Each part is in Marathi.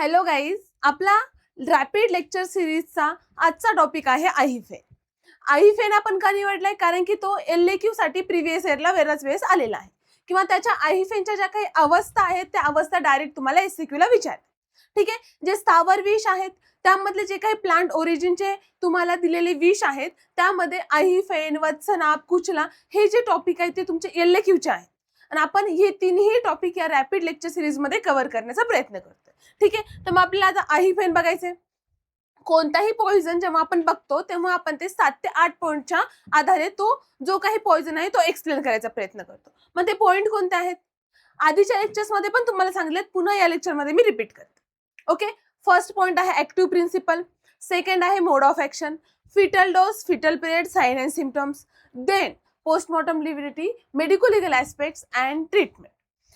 हॅलो गाईज, आपला रॅपिड लेक्चर सिरीजचा आजचा टॉपिक आहे आहिफेन. आहिफेन आपण का निवडलाय? कारण की तो LAQ साठी प्रिव्हियस इयरला बऱ्याच वेळेस आलेला आहे किंवा त्याच्या आहिफेनच्या ज्या काही अवस्था आहेत त्या अवस्था डायरेक्ट तुम्हाला SCQ ला विचारते. ठीक आहे, जे स्थावर विष आहेत त्यामधले जे काही प्लांट ओरिजिनचे तुम्हाला दिलेले विष आहेत त्यामध्ये आहिफेन, वत्सनाप, कुचला हे जे टॉपिक आहेत ते तुमचे LAQ चे आहेत आणि आपण हे तिन्ही टॉपिक या रॅपिड लेक्चर सिरीज मध्ये कव्हर करण्याचा प्रयत्न करतोय. ठीक आहे, तर मग आपल्याला आता आहिफेन बघायचे. कोणताही पॉइझन जेव्हा आपण बघतो तेव्हा आपण ते 7 ते 8 पॉइंटच्या आधारे तो जो काही पॉइझन आहे तो एक्सप्लेन करायचा प्रयत्न करतो. मग ते पॉइंट कोणते आहेत? आधीच्या लेक्चर्स मध्ये पण तुम्हाला सांगितलेत, पुन्हा या लेक्चर मध्ये मी रिपीट करते. ओके, फर्स्ट पॉइंट आहे ऍक्टिव्ह प्रिन्सिपल, सेकंड आहे mode of action, fatal dose, fatal period, sign and symptoms, then postmortem lividity, medico legal aspects and treatment.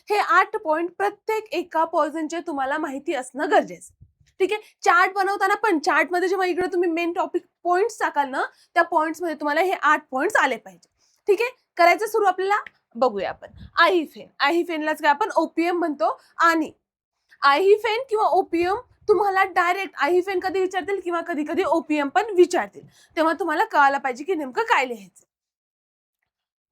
हे 8 पॉइंट प्रत्येक एका पॉइझनचे तुम्हाला माहिती असणं गरजेचं. ठीक आहे, चार्ट बनवताना पण चार्ट मध्ये जेव्हा इकडे तुम्ही मेन टॉपिक पॉइंट्स टाकाल ना, त्या पॉइंट्स मध्ये तुम्हाला हे 8 पॉइंट्स आले पाहिजे. ठीक आहे, करायचं सुरू. आपल्याला बघूया आपण आहिफेन. आहिफेनलाच काय आपण ओपीएम म्हणतो. आणि आहिफेन किंवा ओपीएम तुम्हाला डायरेक्ट आहिफेन कधी विचारतील किंवा कधी कधी ओपीएम पण विचारतील, तेव्हा तुम्हाला कळायला पाहिजे की नेमकं काय लिहायचं.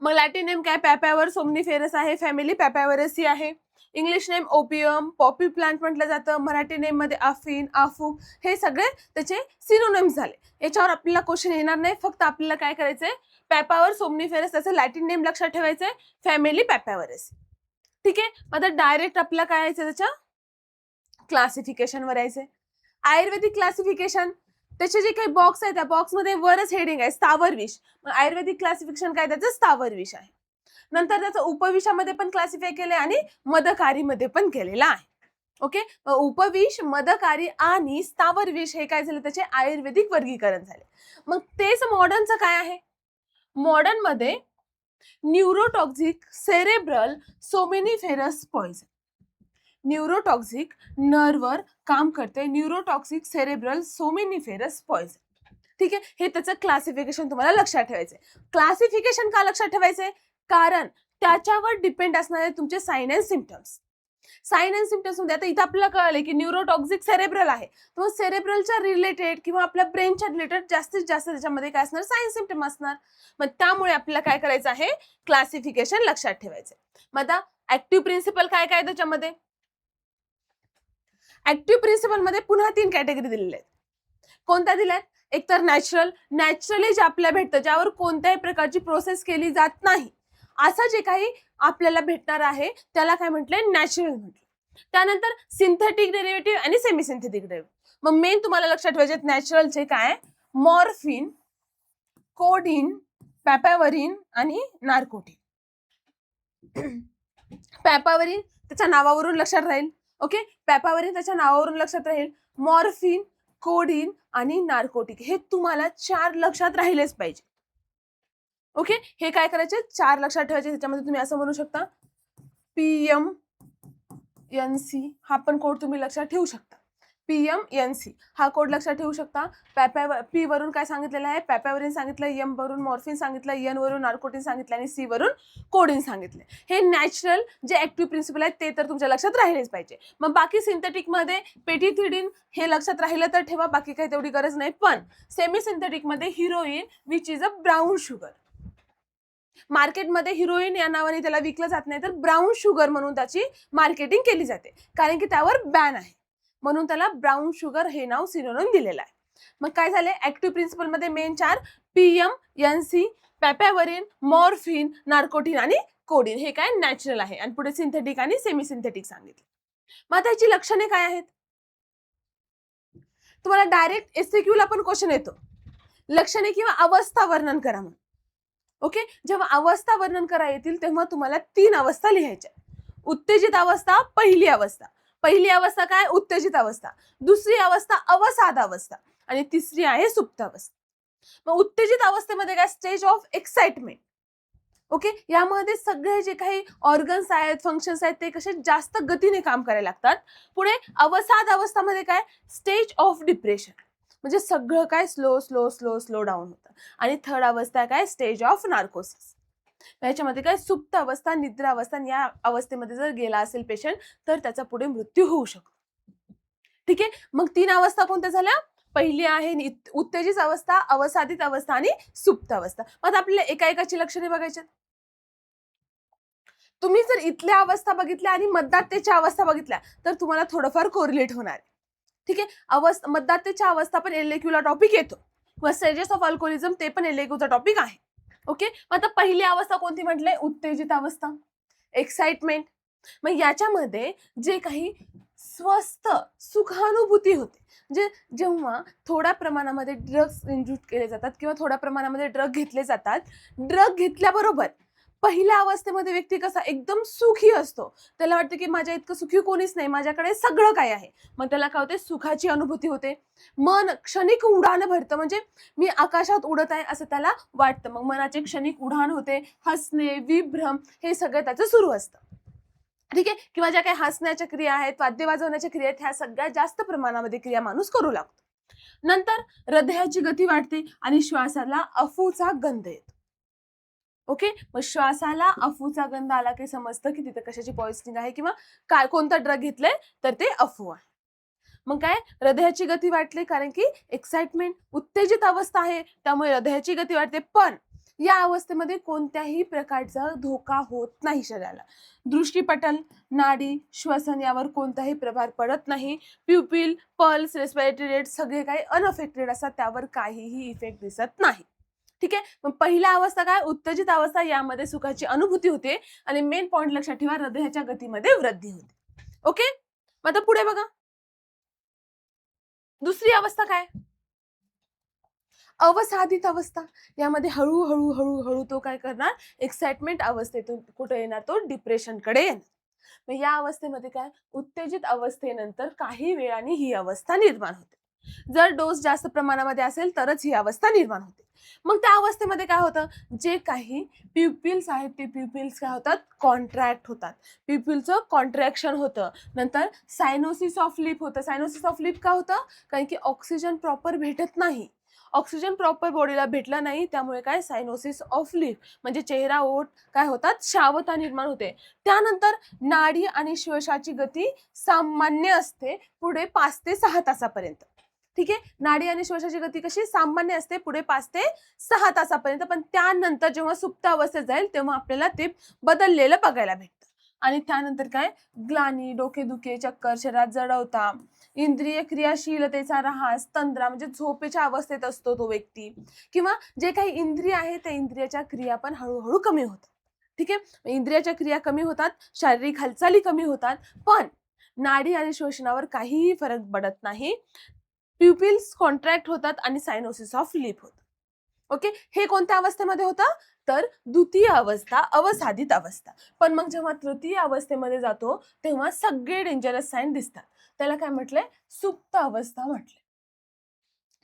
मग लॅटिन नेम काय? पॅपॅवर सोमनिफेरस आहे, फॅमिली पॅपॅवरसी आहे. English name opium, Poppy plant म्हटलं जातं. मराठी नेम मध्ये अफीन, आफूक हे सगळे त्याचे सिनोनिम्स झाले. याच्यावर आपल्याला क्वेश्चन येणार नाही, फक्त आपल्याला काय करायचंय, पॅपावर सोमनिफेरस त्याचं लॅटिन नेम लक्षात ठेवायचंय, फॅमिली पॅपॅवरसी. ठीक आहे, मग आता डायरेक्ट आपल्याला काय यायचं, त्याच्या क्लासिफिकेशन वर यायचंय. आयुर्वेदिक क्लासिफिकेशन, त्याचे जे काही बॉक्स आहे त्या बॉक्स मध्ये वरच हेडिंग आहे स्थावर विष. मग आयुर्वेदिक क्लासिफिकेशन काय? त्याचं स्थावर विष आहे. नंतर त्याचं उपविषामध्ये पण क्लासिफाय केलंय आणि मदकारीमध्ये पण केलेलं आहे. ओके, उपविष, मदकारी आणि स्थावर विष हे काय झाले, त्याचे आयुर्वेदिक वर्गीकरण झाले. मग तेच मॉडर्नचं काय आहे? मॉडर्न मध्ये न्यूरोटॉक्सिक सेरेब्रल सोमेनिफेरस पॉइझन. न्यूरोटॉक्सिक नर्ववर काम करते, न्यूरोटॉक्सिक सेरेब्रल सोमेनिफेरस पॉइझन. ठीक आहे, हे त्याचं क्लासिफिकेशन तुम्हाला लक्षात ठेवायचंय. क्लासिफिकेशन का लक्षात ठेवायचंय? कारण त्याच्यावर डिपेंड असणारे तुमचे sign and symptoms. Sign and symptoms मध्ये आता इथं आपल्याला कळले की न्यूरोटॉक्सिक सेरेब्रल आहे, तर सेरेब्रलच्या रिलेटेड किंवा आपल्या ब्रेनच्या रिलेटेड जास्तीत जास्त त्याच्यामध्ये काय असणार, साइन सिम्पटम असणार. मग त्यामुळे आपल्याला काय करायचं आहे, क्लासिफिकेशन लक्षात ठेवायचंय. मग आता ऍक्टिव्ह प्रिन्सिपल काय काय त्याच्यामध्ये? ऍक्टिव्ह प्रिन्सिपल मध्ये पुन्हा 3 कॅटेगरी दिलेल्या आहेत. कोणत्या दिल्यात? एक तर नॅचरली जे आपल्याला भेटतं, ज्यावर कोणत्याही प्रकारची प्रोसेस केली जात नाही, असं जे काही आपल्याला भेटणार आहे त्याला काय म्हटलंय, नॅचरल म्हटलं. त्यानंतर सिंथेटिक डेरिव्हेटिव्ह आणि सेमी सिंथेटिक डेरिव्हेटिव्ह. मग मेन तुम्हाला लक्षात ठेवायचे नॅचरलचे काय? मॉर्फिन, कोडीन, पॅपॅवरिन आणि नार्कोटिन. पॅपावरिन त्याच्या नावावरून लक्षात राहील. ओके, पॅपावरिन त्याच्या नावावरून लक्षात राहील. मॉर्फिन, कोडीन आणि नार्कोटिक हे तुम्हाला 4 लक्षात राहिलेच पाहिजे. ओके, हे काय करायचे, 4 लक्षात ठेवायचे. त्याच्यामध्ये तुम्ही असं म्हणू शकता PMNC हा पण कोड तुम्ही लक्षात ठेवू शकता. PMNC हा कोड लक्षात ठेवू शकता. P वरून काय सांगितलेलं आहे, पॅपॅवरिन सांगितलं, M वरून मॉर्फिन सांगितलं, N वरून नार्कोटिन सांगितलं आणि C वरून कोडीन सांगितले. हे नॅचरल जे ऍक्टिव्ह प्रिन्सिपल आहेत ते तर तुमच्या लक्षात राहिलेच पाहिजे. मग बाकी सिंथेटिक मध्ये पेटिथिडिन हे लक्षात राहिलं तर ठेवा, बाकी काही तेवढी गरज नाही. पण सेमी सिंथेटिक मध्ये heroine which is a brown sugar. मार्केटमध्ये हिरोईन या नावाने त्याला विकलं जात नाही, तर ब्राऊन शुगर म्हणून त्याची मार्केटिंग केली जाते, कारण की त्यावर बॅन आहे, म्हणून त्याला ब्राऊन शुगर हे नाव सिनोनिम दिलेलं आहे. मग काय झाले, ऍक्टिव्ह प्रिन्सिपल मध्ये मेन 4 PMNC, पॅपॅवरिन, मॉर्फिन, नार्कोटिन आणि कोडीन हे काय नॅचरल आहे. आणि पुढे सिंथेटिक आणि सेमी सिंथेटिक सांगितले. मग त्याची लक्षणे काय आहेत? तुम्हाला डायरेक्ट SCQ ला पण क्वेश्चन येतो, लक्षणे किंवा अवस्था वर्णन करा म्हणून. ओके, जेव्हा अवस्था वर्णन करा येतील तेव्हा तुम्हाला 3 अवस्था लिहायच्या. उत्तेजित अवस्था, पहिली अवस्था. पहिली अवस्था काय? उत्तेजित अवस्था. दुसरी अवस्था अवसाद अवस्था आणि तिसरी आहे सुप्त अवस्था. मग उत्तेजित अवस्थेमध्ये काय? Stage of excitement. ओके, यामध्ये सगळे जे काही ऑर्गन्स आहेत, फंक्शन्स आहेत ते कसे जास्त गतीने काम करायला लागतात. पुढे अवसाद अवस्थामध्ये काय? स्टेज ऑफ डिप्रेशन, म्हणजे सगळं काय slow slow slow slow down होतं. आणि थर्ड अवस्था काय? Stage of narcosis. याच्यामध्ये काय? सुप्त अवस्था, निद्रा अवस्था. या अवस्थेमध्ये जर गेला असेल पेशंट तर त्याचा पुढे मृत्यू होऊ शकतो. ठीक आहे. मग 3 अवस्था कोणत्या झाल्या? पहिली आहे उत्तेजित अवस्था, अवसादित अवस्था आणि सुप्त अवस्था. मग आता आपल्याला एका एकाची लक्षणे बघायची. तुम्ही जर इथल्या अवस्था बघितल्या आणि मतदातेच्या अवस्था बघितल्या तर तुम्हाला थोडंफार कोरिलेट होणार आहे. ठीक आहे. मतदातेच्या अवस्था पण एलएक्यूला टॉपिक येतो. व स्टेजेस ऑफ अल्कोहोलिझम ते पण एलएक्यूचा टॉपिक आहे. ओके. आता पहिली अवस्था कोणती म्हटलंय? उत्तेजित अवस्था, एक्साइटमेंट. मग याच्यामध्ये जे काही स्वस्थ सुखानुभूती होते, म्हणजे जेव्हा थोड्या प्रमाणामध्ये ड्रग्स इंज्यूज केले जातात किंवा थोड्या प्रमाणामध्ये ड्रग घेतले जातात, ड्रग घेतल्याबरोबर पहिल्या अवस्थेमध्ये व्यक्ती कसा एकदम सुखी असतो. त्याला वाटतं की माझ्या इतकं सुखी कोणीच नाही, माझ्याकडे सगळं काय आहे. मग त्याला काय होते? सुखाची अनुभूती होते. मन क्षणिक उडाण भरतं, म्हणजे मी आकाशात उडत आहे असं त्याला वाटतं. मग मनाचे क्षणिक उडाण होते, हसणे, विभ्रम हे सगळं त्याचं सुरू असतं. ठीक आहे. किंवा ज्या काही हसण्याच्या क्रिया आहेत, वाद्य वाजवण्याच्या क्रिया आहेत, ह्या सगळ्यात जास्त प्रमाणामध्ये क्रिया माणूस करू लागतो. नंतर हृदयाची गती वाढते आणि श्वासाला अफूचा गंध येतो. ओके. मग श्वासाला अफूचा गंध आला की समजतं की तिथे कशाची पॉइझनिंग आहे किंवा काय कोणता ड्रग घेतलंय तर ते अफू आहे. मग काय? हृदयाची गती वाढते कारण की एक्साइटमेंट, उत्तेजित अवस्था आहे त्यामुळे हृदयाची गती वाढते. पण या अवस्थेमध्ये कोणत्याही प्रकारचा धोका होत नाही शरीराला. दृष्टीपटल, नाडी, श्वसन यावर कोणताही प्रभाव पडत नाही. प्युपिल, पल्स, रेस्पिरेटरी रेट सगळे काही अनअफेक्टेड असतात, त्यावर काहीही इफेक्ट दिसत नाही. ठीक आहे. मग पहिला अवस्था काय? उत्तेजित अवस्था. यामध्ये सुखाची अनुभूती होते आणि मेन पॉइंट लक्षात ठेवा, हृदयाच्या गतीमध्ये वृद्धी होते. ओके. मग आता पुढे बघा, दुसरी अवस्था काय? अवसादित अवस्था. यामध्ये हळूहळू हळूहळू तो काय करणार? एक्साइटमेंट अवस्थेतून कुठे येणार? तो डिप्रेशनकडे येणार. मग या अवस्थेमध्ये काय? उत्तेजित अवस्थेनंतर काही वेळाने ही अवस्था निर्माण होते. जर डोस जास्त प्रमाणामध्ये असेल तरच ही अवस्था निर्माण होते. मग त्या अवस्थेमध्ये काय होतं? जे काही प्युपिल्स आहेत ते प्युपिल्स काय होतात? कॉन्ट्रॅक्ट होतात. प्युपिलचं कॉन्ट्रॅक्शन होतं. नंतर सायनोसिस ऑफ लिप होतं. सायनोसिस ऑफ लिप का होतं? कारण की ऑक्सिजन प्रॉपर भेटत नाही. ऑक्सिजन प्रॉपर बॉडीला भेटला नाही, त्यामुळे काय? सायनोसिस ऑफ लिप म्हणजे चेहरा, ओठ काय होतात? शावता निर्माण होते. त्यानंतर नाडी आणि श्वासाची गती सामान्य असते पुढे 5 ते 6 तासापर्यंत. ठीक आहे. नाडी आणि श्वासाची गती कशी? सामान्य असते पुढे 5 ते 6 तासापर्यंत. पण त्यानंतर जेव्हा सुप्त अवस्थेत जाईल तेव्हा आपल्याला ते बदललेलं बघायला भेटतं. आणि त्यानंतर काय? ग्लानी, डोकेदुखे, चक्कर, शरीरात जडवता, इंद्रिय क्रियाशीलतेचा ऱ्हास, तंद्रा म्हणजे झोपेच्या अवस्थेत असतो तो व्यक्ती, किंवा जे काही इंद्रिय आहे त्या इंद्रियाच्या क्रिया पण हळूहळू कमी होतात. ठीक आहे. इंद्रियाच्या क्रिया कमी होतात, शारीरिक हालचाली कमी होतात, पण नाडी आणि श्वसनावर काहीही फरक पडत नाही. प्युपिल्स कॉन्ट्रॅक्ट होतात आणि सायनोसिस ऑफ लिप होतं. ओके. हे कोणत्या अवस्थेमध्ये होतं? तर द्वितीय अवस्था, अवसादित अवस्था. पण मग जेव्हा तृतीय अवस्थेमध्ये जातो तेव्हा सगळे डेंजरस साईन दिसतात. त्याला काय म्हटलंय? सुप्त अवस्था म्हटलंय.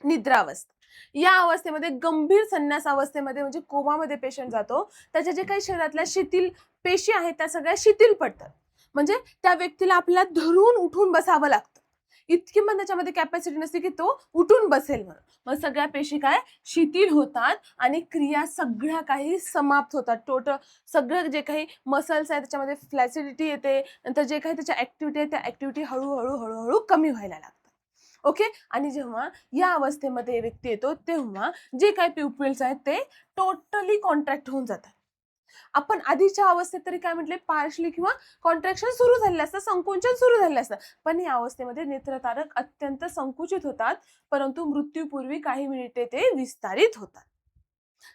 निद्रावस्था. या अवस्थेमध्ये गंभीर संन्यास अवस्थेमध्ये म्हणजे कोमामध्ये पेशंट जातो. त्याच्या जे काही शरीरातल्या शिथिल पेशी आहेत त्या सगळ्या शिथिल पडतात. म्हणजे त्या व्यक्तीला आपल्याला धरून उठून बसावं लागतं. इतकी पण त्याच्यामध्ये कॅपॅसिटी नसते की तो उठून बसेल म्हणून. मग सगळ्या पेशी काय? शिथिल होतात आणि क्रिया सगळ्या काही समाप्त होतात. टोटल सगळं जे काही मसल्स आहेत त्याच्यामध्ये फ्लॅसिडिटी येते. नंतर जे काही त्याच्या ऍक्टिव्हिटी आहे त्या ऍक्टिव्हिटी हळूहळू हळूहळू कमी व्हायला लागतात. ओके. आणि जेव्हा या अवस्थेमध्ये व्यक्ती येतो तेव्हा जे काही प्युपिल्स आहेत ते टोटली कॉन्ट्रॅक्ट होऊन जातात. आपण आधीच्या अवस्थेत तरी काय म्हटले? पार्शली किंवा कॉन्ट्रॅक्शन सुरू झालेलं असतं, संकुचन सुरू झालेलं असतं. पण या अवस्थेमध्ये नेत्रतारक अत्यंत संकुचित होतात, परंतु मृत्यूपूर्वी काही मिनिटे ते विस्तारित होतात.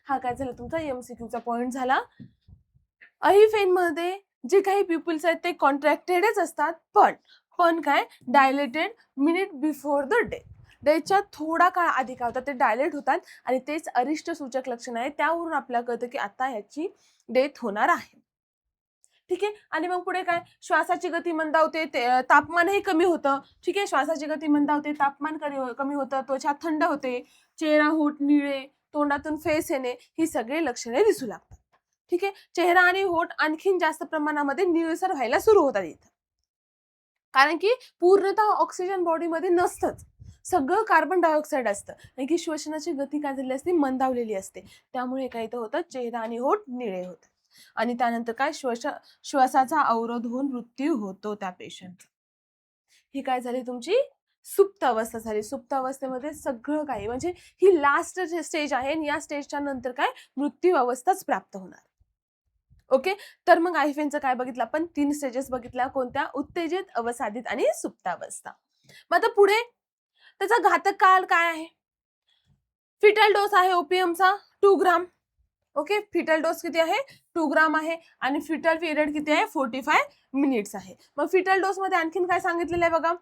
हा काय झाला? तुमचा एमसीक्यूचा पॉइंट झाला. अहिफेनमध्ये जे काही प्युपिल्स आहेत ते कॉन्ट्रॅक्टेडच असतात, पण काय? डायलेटेड मिनिट बिफोर द डेथच्या थोडा काळ आधी काय होतात? ते डायलेट होतात आणि तेच अरिष्ट सूचक लक्षण आहे. त्यावरून आपल्याला कळतं की आता ह्याची डेथ होणार आहे. ठीक आहे. आणि मग पुढे काय? श्वासाची गती मंदावते, तापमानही कमी होतं. ठीक आहे. श्वासाची गती मंदावते, तापमान कमी होतं, त्वचा थंड होते, चेहरा, होठ निळे, तोंडातून फेस येणे ही सगळे लक्षणे दिसू लागतात. ठीक आहे. चेहरा आणि होठ आणखीन जास्त प्रमाणामध्ये निळसर व्हायला सुरू होतात इथं. कारण की पूर्णतः ऑक्सिजन बॉडीमध्ये नसतंच, सगळं कार्बन डायऑक्साईड असतं. कारण की श्वसनाची गती काय झालेली असते? मंदावलेली असते. त्यामुळे काय इथं होतं? चेहरा आणि होठ निळे होतात. आणि त्यानंतर काय? श्वासाचा अवरोध होऊन मृत्यू होतो त्या पेशंटचा. ही काय झाली तुमची सुप्त अवस्था झाली. सुप्त अवस्थेमध्ये सगळं काही म्हणजे ही लास्ट स्टेज आहे आणि या स्टेजच्या नंतर काय मृत्यू अवस्थाच प्राप्त होणार. ओके. तर मग आयफेनचं काय बघितलं आपण 3 स्टेजेस बघितल्या कोणत्या उत्तेजित, अवसादित आणि सुप्तावस्था. मग आता पुढे त्याचा घातक काळ काय आहे? फिटल डोस आहे ओपीएमचा 2 ग्राम. ओके. फिटल डोस किती आहे 2 ग्राम आहे आणि फिटल पिरियड किती आहे 45 मिनिट्स आहे. मग फिटल डोस मध्ये आणखीन काय सांगितलेलं आहे बघा.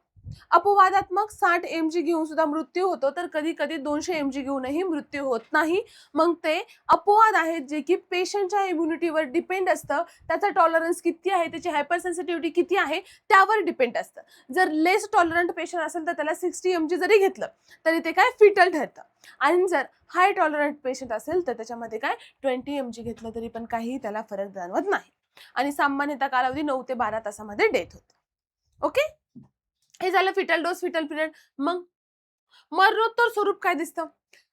अपवादात्मक 60 mg घेऊन सुद्धा मृत्यू होतो तर कधी कधी 200 mg घेऊनही मृत्यू होत नाही. मग ते अपवाद आहेत जे की पेशंटच्या इम्युनिटीवर डिपेंड असतं. त्याचा टॉलरन्स किती आहे, त्याची हायपर सेन्सिटिव्हिटी किती आहे त्यावर डिपेंड असतं. जर लेस टॉलरंट पेशंट असेल तर त्याला 60 mg जरी घेतलं तरी ते काय फिटल ठरतं. आणि जर हाय टॉलरंट पेशंट असेल तर त्याच्यामध्ये काय 20 mg घेतलं तरी पण काही त्याला फरक जाणवत नाही. आणि सामान्यतः कालावधी 9 ते 12 तासामध्ये डेथ होते. ओके. हे झालं फिटल डोस, फिटल पिरियड. मग मरणोत्तर स्वरूप काय दिसतं?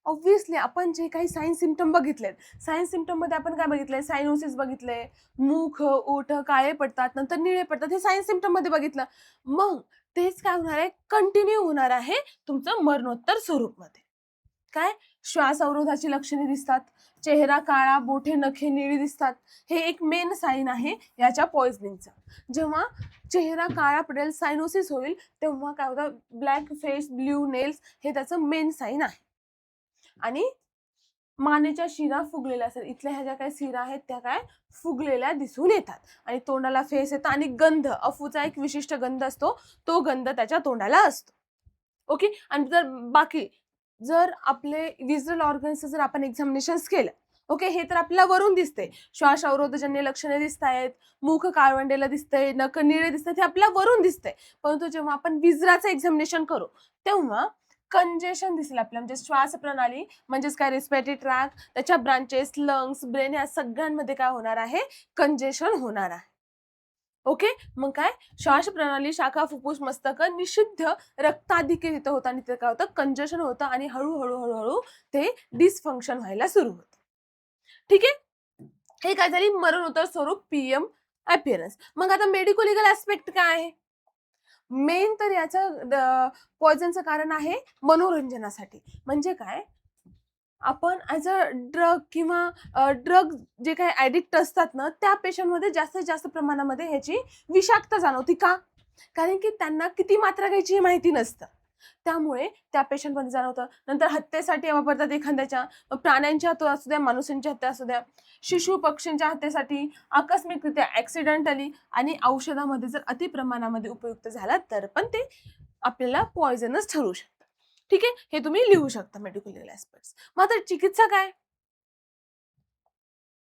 ऑब्व्हियसली आपण जे काही साइन सिम्पटम बघितलेत, साइन सिम्पटम मध्ये आपण काय बघितलंय? सायनोसिस बघितलंय, मुख ओठ काळे पडतात नंतर निळे पडतात, हे साइन सिम्पटम मध्ये बघितलं. मग तेच काय होणार आहे कंटिन्यू होणार आहे तुमचं मरणोत्तर स्वरूपमध्ये. काय श्वास अवरोधाची लक्षणे दिसतात, चेहरा काळा, बोटे नखे निळी दिसतात. हे एक मेन साईन आहे याच्या पॉइझनिंगचा. जेव्हा चेहरा काळा पडेल, सायनोसिस होईल, तेव्हा काय होतं ब्लॅक फेस, ब्ल्यू नेल्स हे त्याचं मेन साईन आहे. आणि मानेच्या शिरा फुगलेल्या असतात. इथल्या ह्या ज्या काही शिरा आहेत त्या काय फुगलेल्या दिसून येतात आणि तोंडाला फेस येतं आणि गंध, अफूचा एक विशिष्ट गंध असतो, तो गंध त्याच्या तोंडाला असतो. ओके. आणि जर बाकी जर आपले विजरल ऑर्गन्स जर आपण एक्झामिनेशन्स केलं, ओके, हे तर आपल्याला वरून दिसते. श्वास अवरोधजन्य लक्षणे दिसत आहेत, मुख काळवंडेला दिसतंय, नख निळे दिसतात, हे आपल्याला वरून दिसतंय. परंतु जेव्हा आपण विजराचं एक्झामिनेशन करू तेव्हा कंजेशन दिसेल आपल्याला. म्हणजे श्वास प्रणाली म्हणजेच काय रिस्पिरेटरी ट्रॅक, त्याच्या ब्रांचेस, लंग्स, ब्रेन या सगळ्यांमध्ये काय होणार आहे कंजेशन होणार आहे. ओके. मग काय श्वास प्रणाली, शाखा, फुफ्फुस, मस्तक निषिद्ध रक्ताधिक्य तिथं होतं आणि तिथं काय होतं कंजेशन होतं आणि हळूहळू हळूहळू ते डिसफंक्शन व्हायला सुरू होतं. ठीक आहे. हे काय झाली मरणोत्तर स्वरूप पीएम अपिअरन्स. मग आता मेडिको लिगल ऍस्पेक्ट काय आहे? मेन तर याचं पॉइझनचं कारण आहे मनोरंजनासाठी. म्हणजे काय आपण ॲज अ ड्रग किंवा ड्रग जे काही ॲडिक्ट असतात ना त्या पेशंटमध्ये जास्तीत जास्त प्रमाणामध्ये ह्याची विषाक्तता जाणवती. का? कारण की त्यांना किती मात्रा घ्यायची हे माहिती नसतं. त्यामुळे त्या पेशंटमध्ये जाणवतं. नंतर हत्येसाठी वापरतात एखाद्याच्या, प्राण्यांच्या हत्या असू द्या, माणसांच्या हत्या असू द्या, शिशु पक्षींच्या हत्येसाठी, आकस्मिकरित्या ॲक्सिडेंटली आणि औषधामध्ये जर अति प्रमाणामध्ये उपयुक्त झाला तर पण ते आपल्याला पॉइझनच ठरू शकतं. ठीक आहे. हे तुम्ही लिहू शकता मेडिकल लिगल ऍस्पेक्ट्स. मग आता चिकित्सा काय?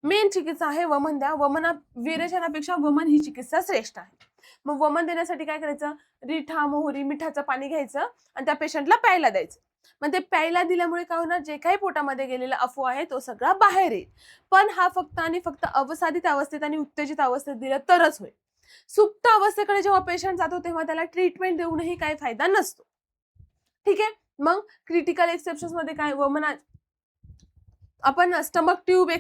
मेन चिकित्सा आहे वमन द्या. विरेचनापेक्षा वमन ही चिकित्सा श्रेष्ठ आहे. मग वमन देण्यासाठी काय करायचं? रिठा, मोहरी, मिठाचं पाणी घ्यायचं आणि त्या पेशंटला प्यायला द्यायचं. मग ते प्यायला दिल्यामुळे काय होणार? जे काही पोटामध्ये गेलेला अफवा आहे तो सगळा बाहेर येईल. पण हा फक्त आणि फक्त अवसादित अवस्थेत आणि उत्तेजित अवस्थेत दिलं तरच होईल. सुप्त अवस्थेकडे जेव्हा पेशंट जातो तेव्हा त्याला ट्रीटमेंट देऊनही काही फायदा नसतो. ठीक आहे. मग क्रिटिकल एक्सेप्शन्स मध्ये काय वमना आपण स्टमक ट्यूब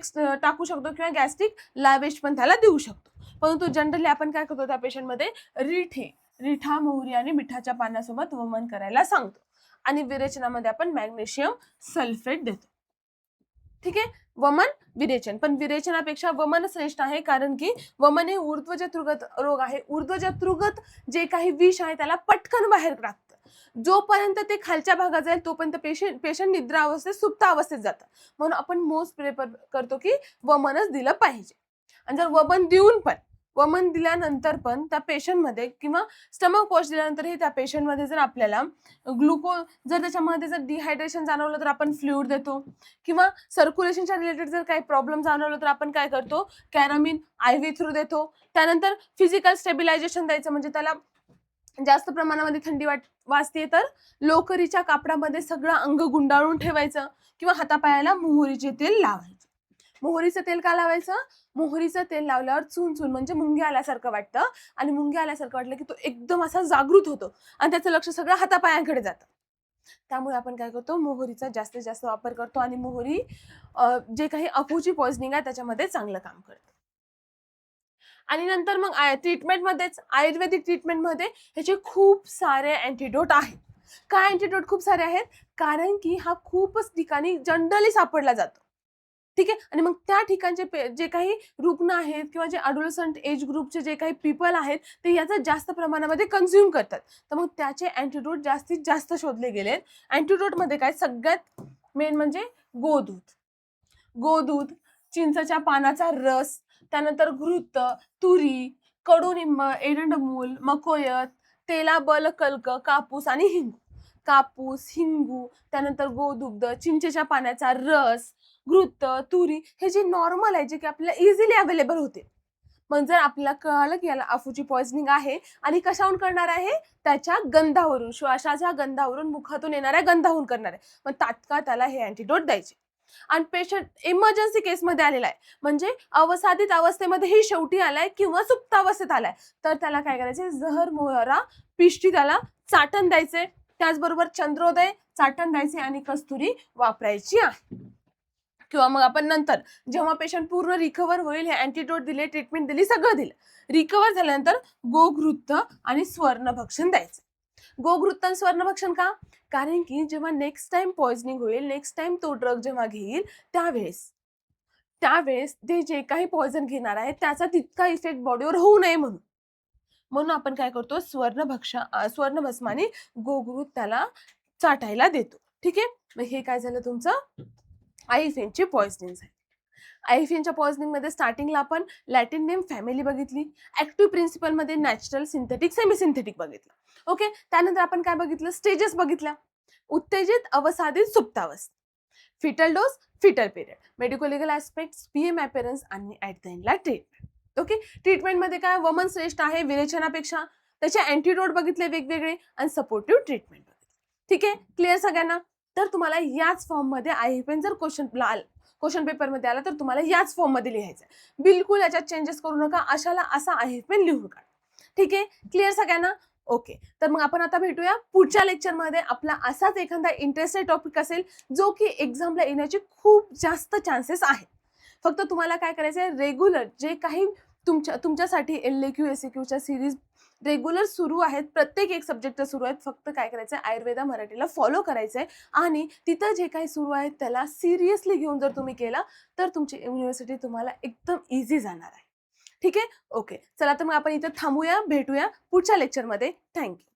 टाकू शकतो किंवा गॅस्ट्रिक लावेज पण त्याला देऊ शकतो. परंतु जनरली आपण काय करतो त्या पेशंटमध्ये रिठा, मोहरी आणि मिठाच्या पाण्यासोबत वमन करायला सांगतो आणि विरेचनामध्ये आपण मॅग्नेशियम सल्फेट देतो. ठीक आहे. वमन विरेचन, पण विरेचनापेक्षा वमन श्रेष्ठ आहे कारण की वमन हे ऊर्ध्वजत्रुगत रोग आहे. ऊर्ध्वजत्रुगत जे काही विष आहे त्याला पटकन बाहेर टाकतं. जोपर्यंत ते खालच्या भागात जाईल तोपर्यंत पेशंट निद्रा अवस्थेत, सुप्त अवस्थेत जातं. म्हणून आपण मोस्ट प्रेफर करतो की वमनच दिलं पाहिजे. आणि जर वमन दिल्यानंतर पण त्या पेशंटमध्ये किंवा स्टमक वॉश दिल्यानंतरही त्या पेशंटमध्ये जर आपल्याला जर त्याच्यामध्ये जर डिहायड्रेशन जाणवलं तर आपण फ्लुइड देतो किंवा सर्क्युलेशनच्या रिलेटेड जर काही प्रॉब्लेम जाणवलं तर आपण काय करतो कॅरामिन IV थ्रू देतो. त्यानंतर फिजिकल स्टेबिलायझेशन द्यायचं, म्हणजे त्याला जास्त प्रमाणामध्ये थंडी वाजते तर लोकरीच्या कापडामध्ये सगळं अंग गुंडाळून ठेवायचं किंवा हातापायाला मोहरीचे तेल लावायचे. मोहरीचं तेल का लावायचं? मोहरीचं तेल लावल्यावर चून म्हणजे मुंगी आल्यासारखं वाटतं आणि मुंगी आल्यासारखं वाटलं की तो एकदम असा जागृत होतो आणि त्याचं लक्ष सगळं हातापायांकडे जातं. त्यामुळे आपण काय करतो मोहरीचा जास्तीत जास्त वापर करतो आणि मोहरी जे काही अफूची पॉइझनिंग आहे त्याच्यामध्ये चांगलं काम करते. आणि नंतर मग ट्रीटमेंटमध्येच आयुर्वेदिक ट्रीटमेंटमध्ये ह्याचे खूप सारे अँटीडोट आहेत. का अँटिडोट खूप सारे आहेत? कारण की हा खूपच ठिकाणी जनरली सापडला जातो. ठीक आहे. आणि मग त्या ठिकाणचे जे काही रुग्ण आहेत किंवा जे अडोलसंट एज ग्रुपचे जे काही पीपल आहेत ते याचा जास्त प्रमाणामध्ये कन्झ्युम करतात. तर मग त्याचे अँटिडोट जास्तीत जास्त शोधले गेलेत. अँटिडोटमध्ये काय सगळ्यात मेन म्हणजे गोदूध. गोदूध, चिंचेच्या पानाचा रस, त्यानंतर घृत, तुरी, कडुनिंब, एरंडमूल, मकोयत, तेलाबलकल्क, कापूस आणि हिंग. कापूस, हिंगू, त्यानंतर गोदुग्ध, चिंचेच्या पाण्याचा रस, घृत, तुरी हे जे नॉर्मल आहे जे की आपल्याला इझिली अवेलेबल होते. मग जर आपल्याला कळालं की याला अफूची पॉइझनिंग आहे आणि कशाहून करणार आहे? त्याच्या गंधावरून, श्वासाच्या गंधावरून, मुखातून येणाऱ्या गंधावरून करणार आहे. मग तात्काळ त्याला हे अँटिडोट द्यायचे. आणि पेशंट इमर्जन्सी केसमध्ये आलेला आहे, म्हणजे अवसादित अवस्थेमध्येही शेवटी आलाय किंवा सुप्तावस्थेत आलाय, तर त्याला काय करायचे? जहर मोहरा पिष्टी त्याला चाटण द्यायचे. त्याचबरोबर चंद्रोदय चाटण द्यायचे आणि कस्तुरी वापरायची आहे. किंवा मग आपण नंतर जेव्हा पेशंट पूर्ण रिकव्हर होईल, हे अँटिडोट दिले, ट्रीटमेंट दिली, सगळं दिलं, रिकव्हर झाल्यानंतर गोघृत आणि स्वर्णभक्षण द्यायचं. गोघृत आणि स्वर्णभक्षण का? कारण की जेव्हा नेक्स्ट टाइम पॉइझनिंग होईल, नेक्स्ट टाइम तो ड्रग जेव्हा घेईल त्यावेळेस ते जे काही पॉइझन घेणार आहे त्याचा तितका इफेक्ट बॉडीवर होऊ नये म्हणून. म्हणून आपण काय करतो? स्वर्णभस्माने गोघृत त्याला चाटायला देतो. ठीक आहे. मग हे काय झालं तुमचं? आयफेनची पॉइझनिंग झाली. आयफेनच्या पॉइझनिंग मध्ये स्टार्टिंगला आपण लॅटिन नेम फॅमिली बघितली, ऍक्टिव्ह प्रिन्सिपल मध्ये नॅचरल, सिंथेटिक, सेमी सिंथेटिक बघितलं. ओके. त्यानंतर आपण काय बघितलं? स्टेजेस बघितल्या. उत्तेजित, अवसादित, सुप्तावस्था, fatal dose, fatal period, medico legal aspects, PM appearance आणि ऍट द एंडला ट्रीटमेंट. ओके. ट्रीटमेंटमध्ये काय? वमन श्रेष्ठ आहे विरेचनापेक्षा. त्याचे अँटिडोट बघितले वेगवेगळे आणि सपोर्टिव्ह ट्रीटमेंट बघितली. ठीक आहे. क्लिअर सगळ्यांना? तर तुम्हाला याच फॉर्ममध्ये आयफेन जर क्वेश्चन पेपरमध्ये आला तर तुम्हाला याच फॉर्ममध्ये लिहायचं आहे. बिलकुल याच्यात चेंजेस करू नका. अशाला असा आयफेन लिहून काढा. ठीक आहे. क्लिअर सगळ्यांना? ओके. तर मग आपण आता भेटूया पुढच्या लेक्चरमध्ये. आपला असाच एखादा इंटरेस्टेड टॉपिक असेल जो की एक्झामला येण्याचे खूप जास्त चान्सेस आहेत. फक्त तुम्हाला काय करायचं आहे? रेग्युलर जे काही तुमच्यासाठी LAQ SAQच्या सिरीज रेग्युलर सुरू आहेत, प्रत्येक एक सब्जेक्ट सुरू आहेत, फक्त काय करायचं आहे? आयुर्वेदा मराठीला फॉलो करायचं आहे आणि तिथं जे काही सुरू आहे त्याला सिरियसली घेऊन जर तुम्ही केला तर तुमची युनिव्हर्सिटी तुम्हाला एकदम इझी जाणार आहे. ठीक आहे. ओके. चला तर मग आपण इथे थांबूया, भेटूया पुढच्या लेक्चरमध्ये. थँक्यू.